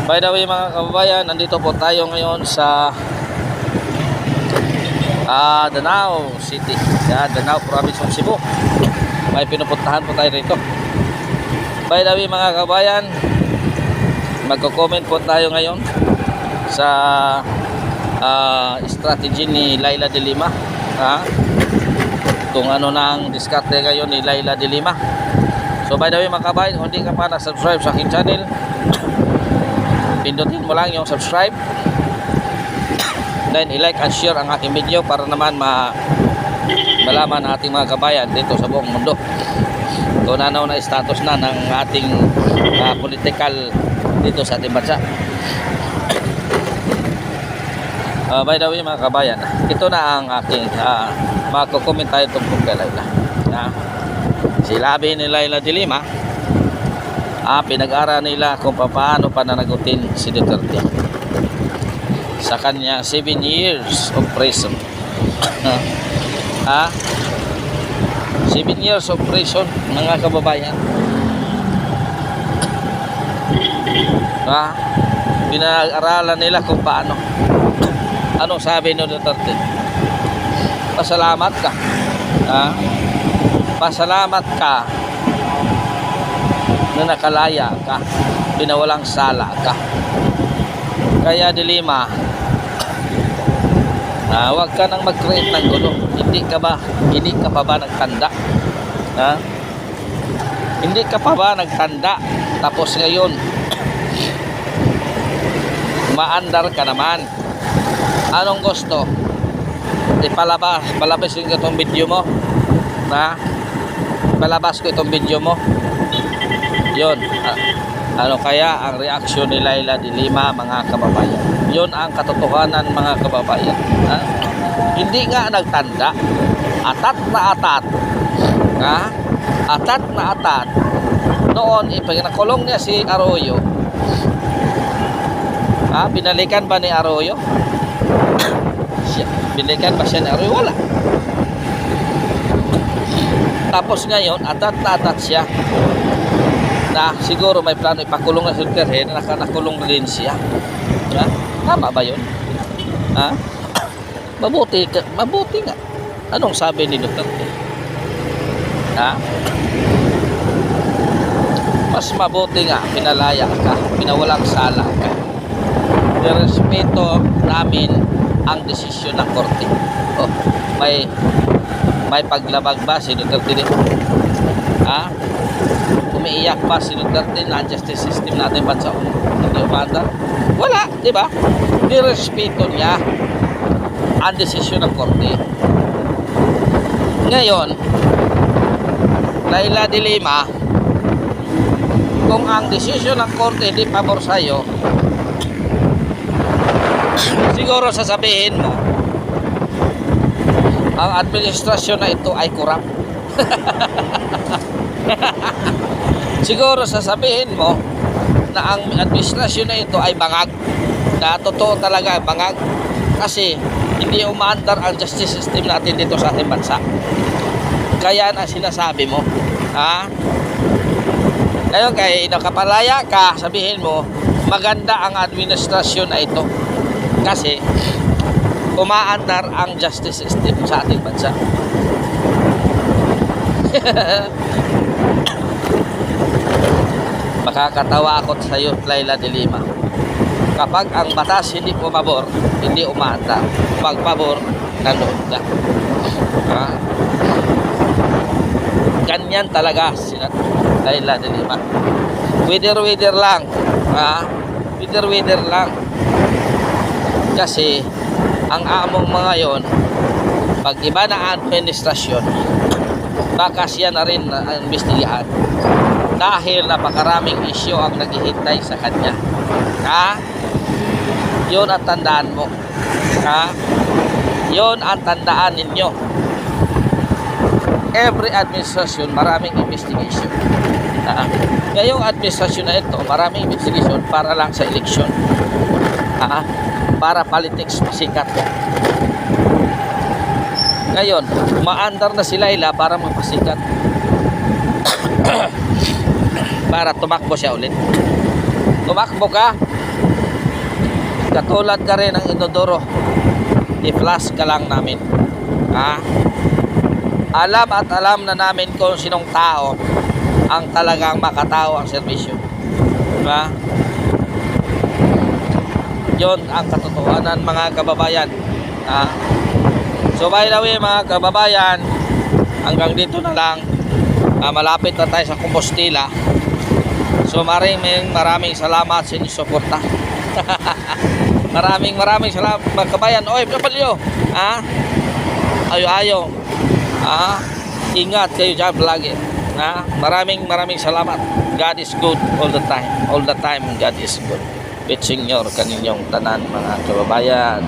By the way mga kababayan, nandito po tayo ngayon sa Danao City, Danao Province of Cebu. May pinupuntahan po tayo rito. By the way mga kababayan, magko-comment po tayo ngayon sa strategy ni Laila de Lima, kung ano nang diskarte ngayon ni Laila de Lima. So by the way mga kababayan, kung hindi ka pa na-subscribe sa aking channel, pindutin mo lang yung subscribe, then i-like and share ang aking video para naman malaman ng ating mga kabayan dito sa buong mundo kung ano na status na ng ating political dito sa ating bansa. By the way mga kabayan, ito na ang aking magko-comment tayo tungkol kay Laila. Silabi ni Laila de Lima, pinag-ara nila kung paano pananagutin si Duterte sa kanya 7 years of prison. 7 years of prison mga kababayan. Pinag-aralan nila kung paano. Ano sabi ni Duterte? Pasalamat ka. Pasalamat ka na nakalaya ka, pinawalang sala ka. Kaya de Lima, huwag ka nang mag-create ng gulo. Hindi ka pa ba nagtanda? Hindi ka pa ba nagtanda? Tapos ngayon maandar ka naman. Anong gusto? Palabasin ko itong video mo. Palabas ko itong video mo. Yun. Ano kaya ang reaksyon ni Laila de Lima mga kababayan? Yun ang katotohanan mga kababayan. Hindi nga nagtanda. Atat na atat. Atat na atat. Noon ipinakulong niya si Arroyo. Binalikan ba ni Arroyo? Binalikan ba siya ni Arroyo? Wala. Tapos ngayon atat na atat siya. Siguro may plano ipakulong na si Duterte, nakulong rin siya. Tama ba yun? Mabuti nga. Anong sabi ni Duterte? Mas mabuti nga, pinalaya ka, pinawalang sala ka. Nirespeto namin ang desisyon ng korte. May paglabag ba si Duterte dito? Umiiyak pa si Duterte na justice system natin bansa hindi umandar? Wala, di ba? Nirespeto niya ang desisyon ng korte. Ngayon, Laila de Lima, kung ang desisyon ng korte hindi pabor sa'yo, siguro sasabihin mo ang administrasyon na ito ay korap. Siguro sasabihin mo na ang administrasyon na ito ay bangag, na totoo talaga ay bangag kasi hindi umaandar ang justice system natin dito sa ating bansa. Kaya na sinasabi mo. Ngayon kaya nakapalaya ka, sabihin mo maganda ang administrasyon na ito kasi umaandar ang justice system sa ating bansa. Makakatawa ako sa iyo, Laila de Lima. Kapag ang batas hindi pumabor, hindi umaandar. Pag pabor, nanood ka. Ganyan talaga si Laila de Lima. Wither lang. Wither lang. Kasi ang among mga yon, pag iba na administrasyon, baka siya na rin ang investigahan. Dahil napakaraming isyu ang naghihintay sa kanya. Yun ang tandaan mo. Yun ang tandaan ninyo. Every administration, maraming investigation. Ngayong administrasyon na ito, maraming investigation para lang sa eleksyon. Para politics masikat. Ngayon, maandar na si Laila para mapasikat. Para tumakbo siya ulit. Tumakbo ka, Katulad ka rin ng inodoro. I-flash ka lang namin. Ha? Alam at alam na namin kung sinong tao ang talagang makatao ang serbisyo. Diba? Yun ang katotohanan mga kababayan. Ha? So by the way mga kababayan, hanggang dito na lang. Malapit na tayo sa Compostela. So maraming salamat sa inyong suporta. maraming salamat mga kabayan. Oy, kapalyo. Ha? Ayo. Ingat kayo dyan lagi. Maraming salamat. God is good all the time. All the time God is good. With Senyor kaninyong tanan mga kababayan.